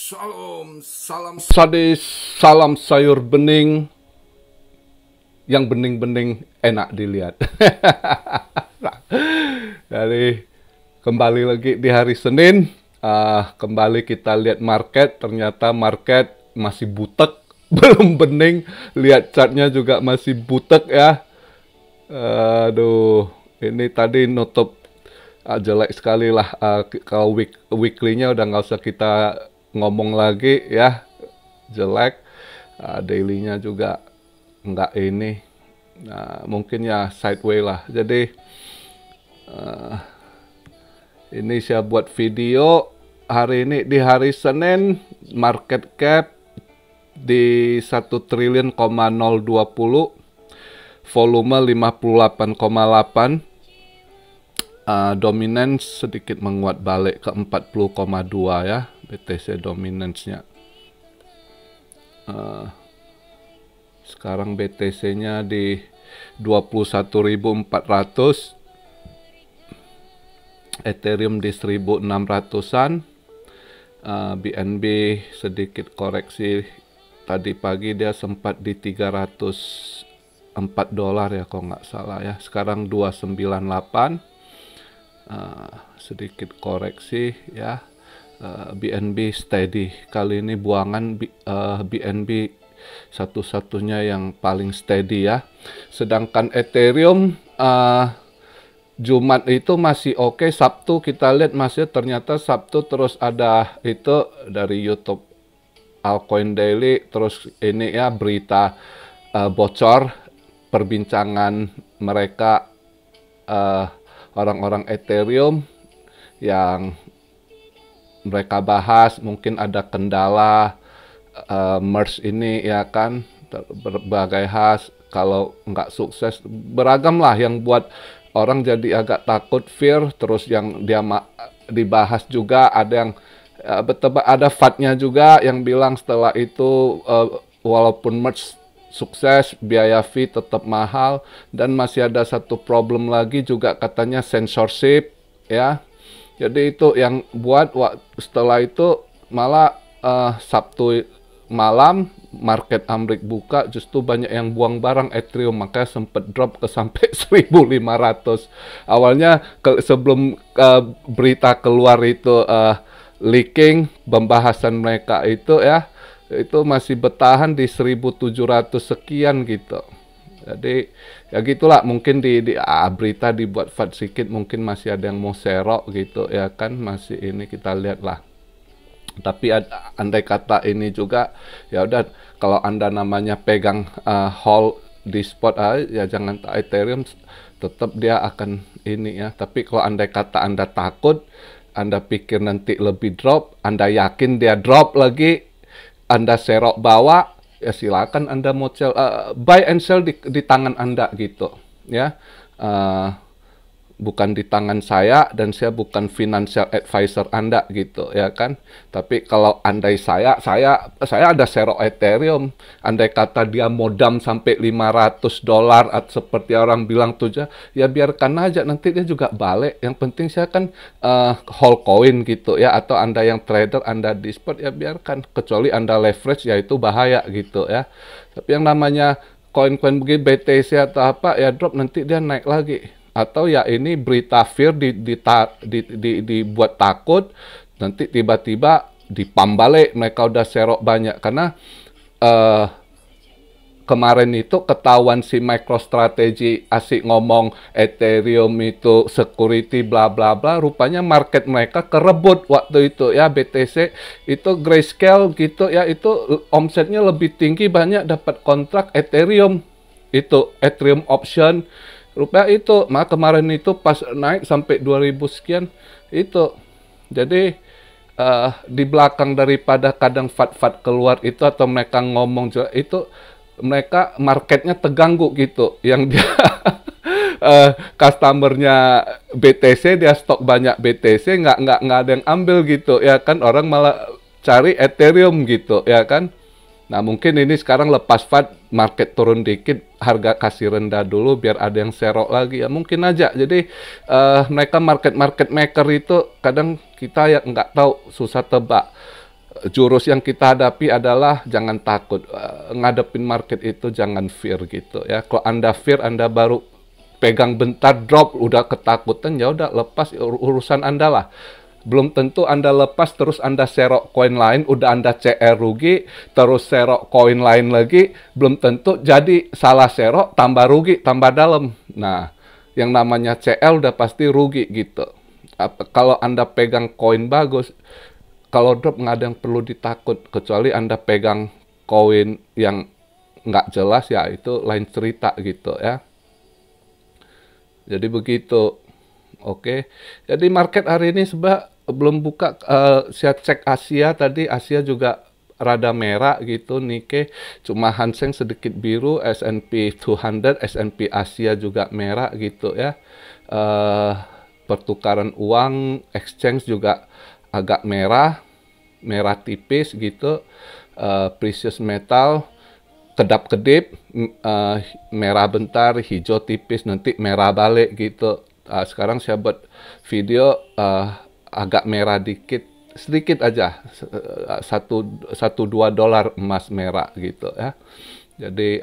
Shalom, salam sadis, salam sayur bening, yang bening-bening enak dilihat. Jadi kembali lagi di hari Senin, kembali kita lihat market, ternyata market masih butek, belum bening, lihat chartnya juga masih butek ya. Aduh, ini tadi nutup jelek sekali lah. Kalau weekly-nya udah nggak usah kita ngomong lagi ya, jelek. Daily-nya juga nggak ini. Mungkin ya sideway lah. Jadi ini saya buat video hari ini di hari Senin, market cap di 1 triliun, 020, volume 58,8. Dominance sedikit menguat balik ke 40,2 ya, BTC dominance-nya. Sekarang BTC-nya di 21.400, Ethereum di 1.600-an, BNB sedikit koreksi. Tadi pagi dia sempat di 304 dolar ya kalau nggak salah ya. Sekarang 298. Sedikit koreksi ya. BNB steady. Kali ini buangan BNB satu-satunya yang paling steady ya. Sedangkan Ethereum Jumat itu masih oke. Sabtu kita lihat masih, ternyata Sabtu terus ada itu dari YouTube Altcoin Daily, terus ini ya berita bocor perbincangan mereka orang-orang Ethereum yang mereka bahas mungkin ada kendala merge ini ya kan, berbagai hal, kalau nggak sukses beragam lah yang buat orang jadi agak takut, fear. Terus yang dia dibahas juga ada yang ada FAD-nya juga yang bilang setelah itu walaupun merge sukses, biaya fee tetap mahal, dan masih ada satu problem lagi juga katanya censorship ya. Jadi itu yang buat setelah itu malah Sabtu malam market Amrik buka justru banyak yang buang barang Ethereum, makanya sempat drop ke sampai 1.500. Awalnya sebelum berita keluar itu leaking pembahasan mereka itu ya, itu masih bertahan di 1.700 sekian gitu. Jadi ya gitulah, mungkin di berita dibuat fat sedikit, mungkin masih ada yang mau serok gitu ya kan, masih ini kita lihat lah. Tapi andai kata ini juga ya udah, kalau Anda namanya pegang hold di spot ya jangan Ethereum, tetap dia akan ini ya. Tapi kalau andai kata Anda takut, Anda pikir nanti lebih drop, Anda yakin dia drop lagi, Anda serok bawa, ya silakan Anda mau buy and sell di tangan Anda gitu ya. Bukan di tangan saya, dan saya bukan financial advisor Anda gitu ya kan. Tapi kalau andai saya ada serok Ethereum, andai kata dia modam sampai 500 dolar seperti orang bilang tuh, ya biarkan aja, nanti dia juga balik. Yang penting saya kan hold coin gitu ya. Atau Anda yang trader, Anda di spot, ya biarkan, kecuali Anda leverage, ya itu bahaya gitu ya. Tapi yang namanya koin-koin begini, BTC atau apa, ya drop nanti dia naik lagi. Atau ya ini berita fear dibuat takut, nanti tiba-tiba dipam balik, mereka udah serok banyak. Karena kemarin itu ketahuan si MicroStrategy asik ngomong Ethereum itu security bla bla bla, rupanya market mereka kerebut waktu itu ya. BTC itu Grayscale gitu ya, itu omsetnya lebih tinggi, banyak dapat kontrak Ethereum, itu Ethereum option. Rupanya itu, maka kemarin itu pas naik sampai 2000 sekian itu. Jadi di belakang daripada kadang FAD keluar itu, atau mereka ngomong itu, mereka marketnya terganggu gitu. Yang dia customernya BTC, dia stok banyak BTC, nggak ada yang ambil gitu ya kan. Orang malah cari Ethereum gitu ya kan. Nah mungkin ini sekarang lepas FAD, market turun dikit, harga kasih rendah dulu biar ada yang serok lagi ya, mungkin aja. Jadi mereka market maker itu kadang kita ya nggak tahu, susah tebak. jurus yang kita hadapi adalah jangan takut. Ngadepin market itu jangan fear gitu ya. Kalau Anda fear, Anda baru pegang bentar drop udah ketakutan, ya udah lepas, urusan Anda lah. Belum tentu Anda lepas terus Anda serok koin lain, udah Anda CR rugi, terus serok koin lain lagi, belum tentu, jadi salah serok tambah rugi, tambah dalam. Nah, yang namanya CL udah pasti rugi gitu. Kalau Anda pegang koin bagus, kalau drop nggak ada yang perlu ditakut, kecuali Anda pegang koin yang nggak jelas, ya itu lain cerita gitu ya. Jadi begitu. Oke. Jadi market hari ini sebenarnya belum buka. Saya cek Asia tadi, Asia juga rada merah gitu. Nikkei cuma Hang Seng sedikit biru, S&P 200, S&P Asia juga merah gitu ya. Pertukaran uang, exchange juga agak merah tipis gitu. Precious metal kedap-kedip, merah bentar, hijau tipis, nanti merah balik gitu. Sekarang saya buat video agak merah dikit, sedikit aja, $1-2 emas merah gitu ya. Jadi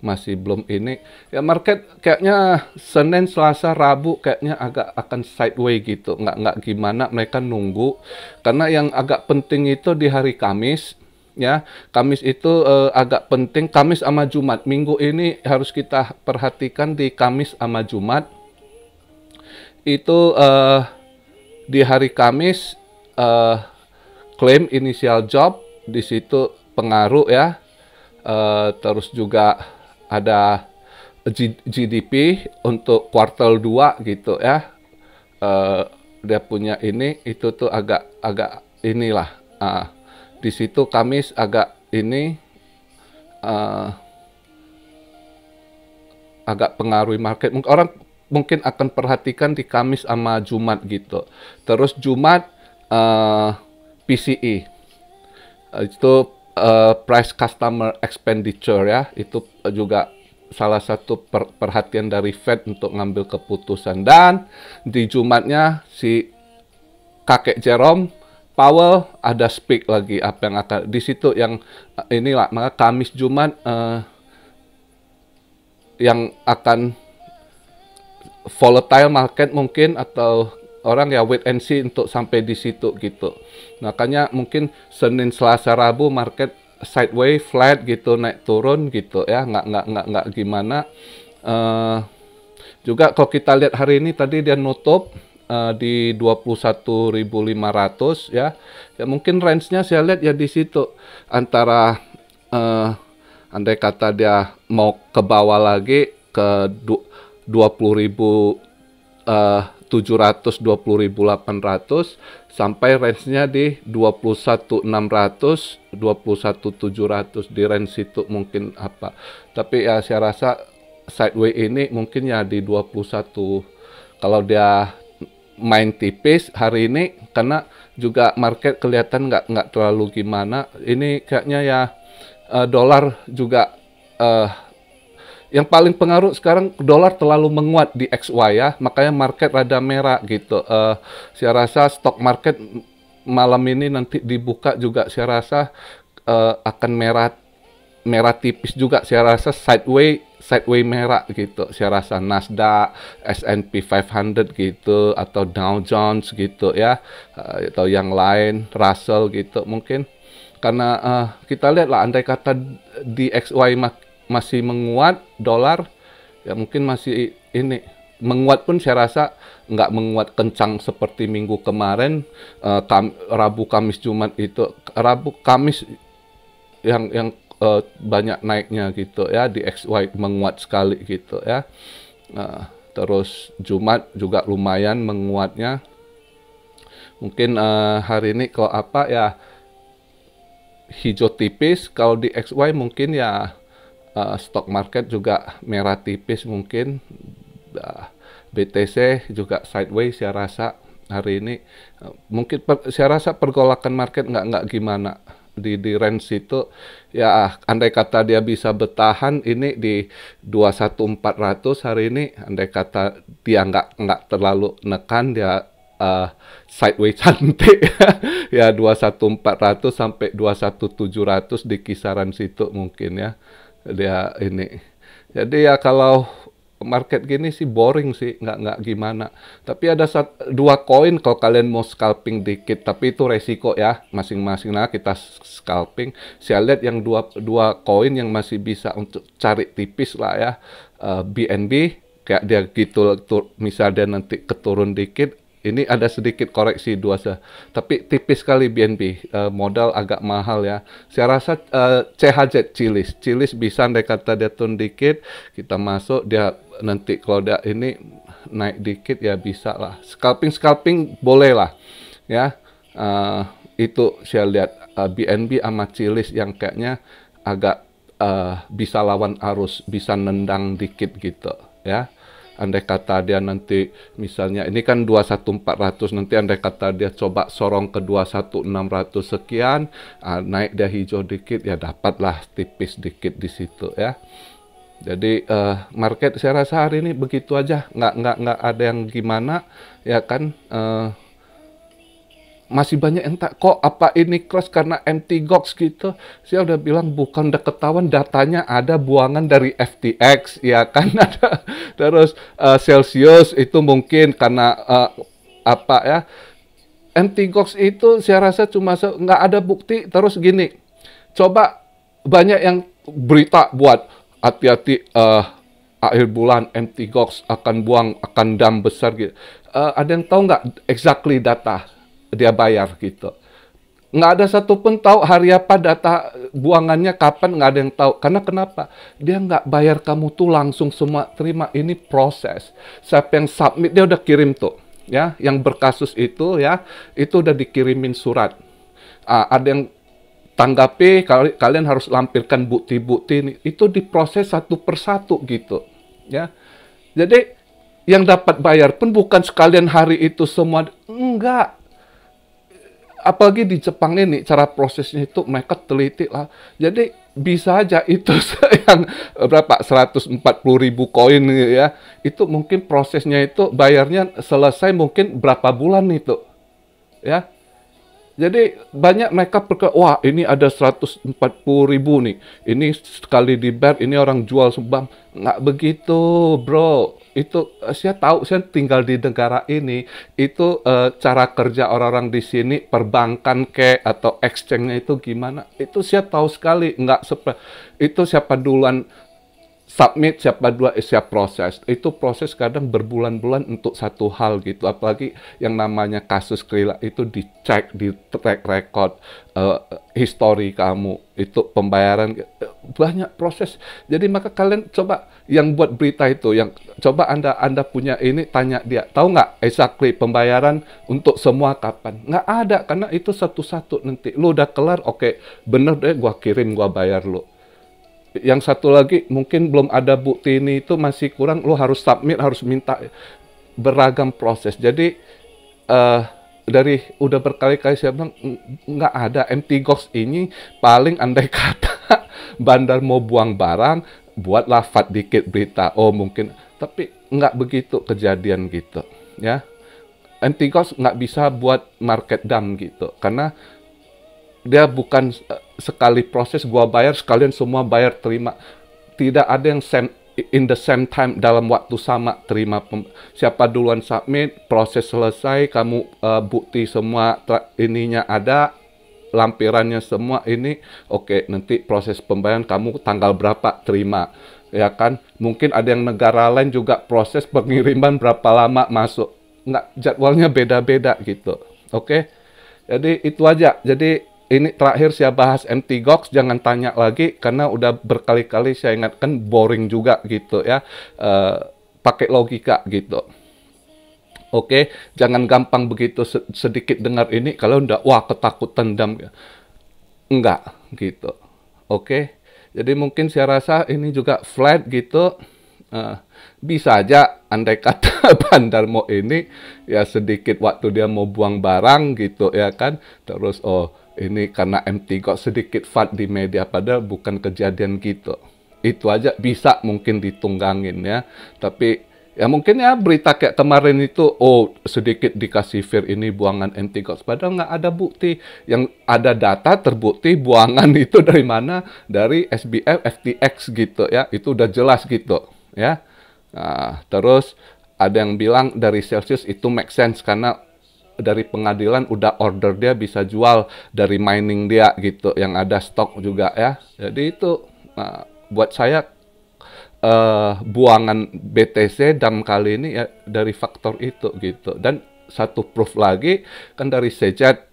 masih belum ini ya, market kayaknya Senin, Selasa, Rabu kayaknya agak akan sideways gitu, nggak gimana, mereka nunggu karena yang agak penting itu di hari Kamis ya. Kamis itu agak penting, Kamis sama Jumat minggu ini harus kita perhatikan. Di Kamis sama Jumat itu di hari Kamis klaim initial job di situ pengaruh ya. Terus juga ada GDP untuk kuartal 2 gitu ya. Dia punya ini, itu tuh agak inilah. Di situ Kamis agak ini agak pengaruhi market. Orang mungkin akan perhatikan di Kamis sama Jumat gitu. Terus Jumat PCE itu price customer expenditure ya, itu juga salah satu perhatian dari Fed untuk ngambil keputusan. Dan di Jumatnya si kakek Jerome Powell ada speak lagi apa yang akan di situ, yang inilah. Maka Kamis Jumat yang akan volatile market mungkin, atau orang ya wait and see untuk sampai di situ gitu. Makanya mungkin Senin, Selasa, Rabu market sideways, flat gitu, naik turun gitu ya, nggak gimana. Juga kalau kita lihat hari ini tadi dia nutup di 21.500 ya. Ya mungkin range-nya saya lihat ya di situ antara andai kata dia mau ke bawah lagi ke 20.700, 20.800 sampai range-nya di 21.600, 21.700, di range itu mungkin apa. Tapi ya saya rasa sideways ini mungkin ya di 21. Kalau dia main tipis hari ini, karena juga market kelihatan nggak terlalu gimana. Ini kayaknya ya dolar juga yang paling pengaruh sekarang, dolar terlalu menguat di XY ya, makanya market rada merah gitu. Saya rasa stock market malam ini nanti dibuka juga saya rasa akan merah tipis juga. Saya rasa sideways merah gitu. Saya rasa Nasdaq, S&P 500 gitu, atau Dow Jones gitu ya, atau yang lain, Russell gitu mungkin. Karena kita lihat lah, andai kata di XY masih menguat dolar, ya mungkin masih ini menguat pun saya rasa nggak menguat kencang seperti minggu kemarin. Rabu, Kamis, Jumat itu, Rabu, Kamis yang banyak naiknya gitu ya, di XY menguat sekali gitu ya. Terus Jumat juga lumayan menguatnya. Mungkin hari ini kalau apa ya, hijau tipis. Kalau di XY mungkin ya stock market juga merah tipis mungkin. BTC juga sideways saya rasa hari ini. Mungkin saya rasa pergolakan market nggak gimana di range itu ya. Andai kata dia bisa bertahan ini di 21.400 hari ini, andai kata dia nggak terlalu nekan, dia sideways cantik. Ya 21.400 sampai 21.700 di kisaran situ mungkin ya. Dia ini. Jadi ya kalau market gini sih boring sih, nggak gimana. Tapi ada dua koin kalau kalian mau scalping dikit, tapi itu resiko ya masing-masing. Nah kita scalping. Saya lihat yang dua koin yang masih bisa untuk cari tipis lah ya. BNB kayak dia gitu, misal dia nanti keturun dikit. Ini ada sedikit koreksi tapi tipis sekali BNB, modal agak mahal ya. Saya rasa CHZ Cilis bisa andai kata dia turun dikit, kita masuk, dia nanti kalau dia ini naik dikit ya bisa lah. Scalping boleh lah ya. Itu saya lihat BNB sama Cilis yang kayaknya agak bisa lawan arus, bisa nendang dikit gitu ya. Andai kata dia nanti misalnya ini kan 21.400, nanti andai kata dia coba sorong ke 21.600 sekian, naik dia hijau dikit ya dapatlah tipis dikit di situ ya. Jadi market saya rasa hari ini begitu aja, nggak ada yang gimana ya kan. Masih banyak yang tak kok apa ini crash karena MTGOX gitu. Saya udah bilang bukan, udah ketahuan datanya ada buangan dari FTX ya kan. Ada terus Celsius itu mungkin karena apa ya, MTGOX itu saya rasa cuma nggak ada bukti. Terus gini, coba banyak yang berita buat hati-hati akhir bulan MTGOX akan dump besar gitu. Ada yang tahu nggak exactly data dia bayar gitu? Nggak ada satupun tahu hari apa data buangannya kapan, nggak ada yang tahu. Karena kenapa? Dia nggak bayar kamu tuh langsung semua terima, ini proses. Siapa yang submit dia udah kirim tuh ya, yang berkasus itu ya, itu udah dikirimin surat. Ada yang tanggapi, kalian harus lampirkan bukti-bukti ini, itu diproses satu persatu gitu ya. Jadi yang dapat bayar pun bukan sekalian hari itu semua, enggak. Apalagi di Jepang ini cara prosesnya itu mereka teliti lah. Jadi bisa aja itu yang berapa 140.000 koin ya, itu mungkin prosesnya itu bayarnya selesai mungkin berapa bulan itu ya. Jadi banyak mereka wah ini ada 140.000 nih, ini sekali dibayar, ini orang jual sumbang. Nggak begitu bro. Itu saya tahu, saya tinggal di negara ini, itu cara kerja orang-orang di sini, perbankan atau exchange-nya itu gimana, itu saya tahu sekali. Itu siapa duluan submit, siap proses. Itu proses kadang berbulan-bulan untuk satu hal gitu. Apalagi yang namanya kasus Krila itu dicek, di track record, history kamu, itu pembayaran, banyak proses. Jadi maka kalian coba yang buat berita itu, yang coba Anda punya ini, tanya dia, tahu nggak exactly pembayaran untuk semua kapan? Nggak ada, karena itu satu-satu nanti. Lu udah kelar, oke, bener deh, gua kirim, gua bayar lu. Yang satu lagi mungkin belum ada bukti ini, itu masih kurang, lo harus submit, harus minta, beragam proses. Jadi dari udah berkali-kali saya bilang nggak ada MTGOX ini, paling andai kata bandar mau buang barang, buatlah FAT dikit berita, oh mungkin, tapi nggak begitu kejadian gitu ya. MTGOX nggak bisa buat market dump gitu, karena dia bukan sekali proses gua bayar sekalian semua bayar terima. Tidak ada yang in the same time, dalam waktu sama terima. Siapa duluan submit, proses selesai, kamu bukti semua ininya ada, lampirannya semua ini, oke, nanti proses pembayaran kamu tanggal berapa terima ya kan. Mungkin ada yang negara lain juga proses pengiriman berapa lama masuk, nggak, jadwalnya beda-beda gitu. Oke, jadi itu aja. Jadi ini terakhir saya bahas MTGOX, jangan tanya lagi karena udah berkali-kali saya ingatkan, boring juga gitu ya. Pakai logika gitu. Oke, jangan gampang begitu sedikit dengar ini kalau udah wah ketakutan dam. Enggak gitu. Oke. Jadi mungkin saya rasa ini juga flat gitu. Bisa aja andai kata bandar mau ini ya sedikit waktu dia mau buang barang gitu ya kan. Terus ini karena MTGOX sedikit FAT di media, padahal bukan kejadian gitu. Itu aja bisa mungkin ditunggangin ya. Tapi Ya mungkin ya berita kayak kemarin itu, oh sedikit dikasih Vir ini buangan anti-gods. Padahal nggak ada bukti. Yang ada data terbukti buangan itu dari mana? Dari SBF, FTX gitu ya. Itu udah jelas gitu ya. Nah, terus ada yang bilang dari Celsius itu make sense karena dari pengadilan udah order dia bisa jual dari mining dia gitu. Yang ada stok juga ya. Jadi itu buat saya buangan BTC dalam kali ini ya dari faktor itu gitu. Dan satu proof lagi kan dari Sejet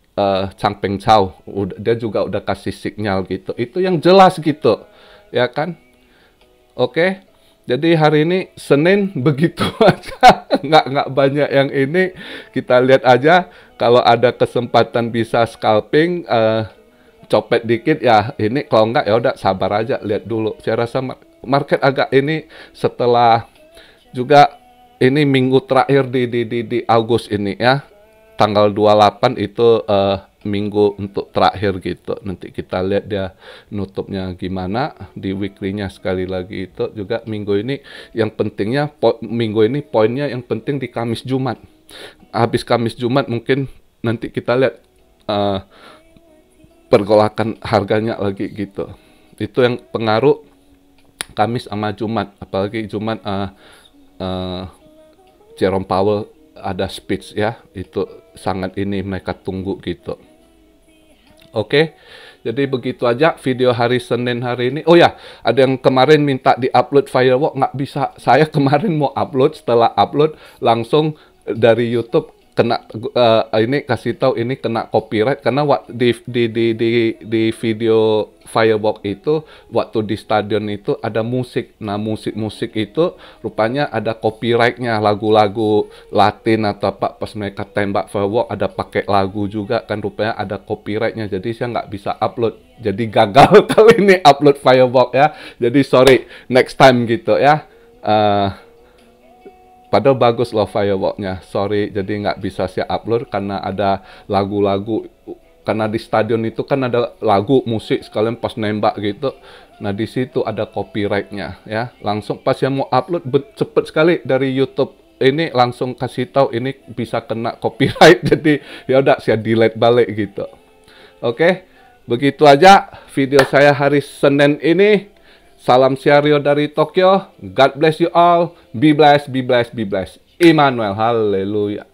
Changpeng Zhao, dia juga udah kasih sinyal gitu. Itu yang jelas gitu, ya kan? Oke. Jadi hari ini Senin begitu aja, nggak banyak yang ini. Kita lihat aja kalau ada kesempatan bisa scalping, copet dikit ya ini, kalau nggak ya udah sabar aja, lihat dulu. Saya rasa market agak ini setelah juga ini minggu terakhir di Agustus ini ya, tanggal 28 itu minggu untuk terakhir gitu. Nanti kita lihat dia nutupnya gimana di weekly-nya. Sekali lagi itu juga minggu ini yang pentingnya, minggu ini poinnya yang penting di Kamis Jumat. Habis Kamis Jumat mungkin nanti kita lihat pergolakan harganya lagi gitu. Itu yang pengaruh Kamis sama Jumat, apalagi Jumat Jerome Powell ada speech ya, itu sangat ini mereka tunggu gitu. Oke, jadi begitu aja video hari Senin hari ini. Oh ya, ada yang kemarin minta di-upload Firewalk, nggak bisa. Saya kemarin mau upload, setelah upload langsung dari YouTube kena ini kasih tahu ini kena copyright karena di video Firewalk itu waktu di stadion itu ada musik. Nah, musik itu rupanya ada copyrightnya, lagu-lagu Latin atau apa, pas mereka tembak Firewalk ada pakai lagu juga kan, rupanya ada copyrightnya, jadi saya nggak bisa upload. Jadi gagal kali ini upload Firewalk ya. Jadi sorry, next time gitu ya. Padahal bagus loh Firewalk-nya. Sorry, jadi nggak bisa saya upload karena ada lagu-lagu. Karena di stadion itu kan ada lagu, musik, sekalian pas nembak gitu. Nah, di situ ada copyright-nya ya. Langsung pas saya mau upload, cepet sekali dari YouTube. Ini langsung kasih tahu ini bisa kena copyright. Jadi ya udah saya delete balik gitu. Oke, begitu aja video saya hari Senin ini. Salam Siario dari Tokyo. God bless you all. Be blessed, be blessed, be blessed. Immanuel. Haleluya.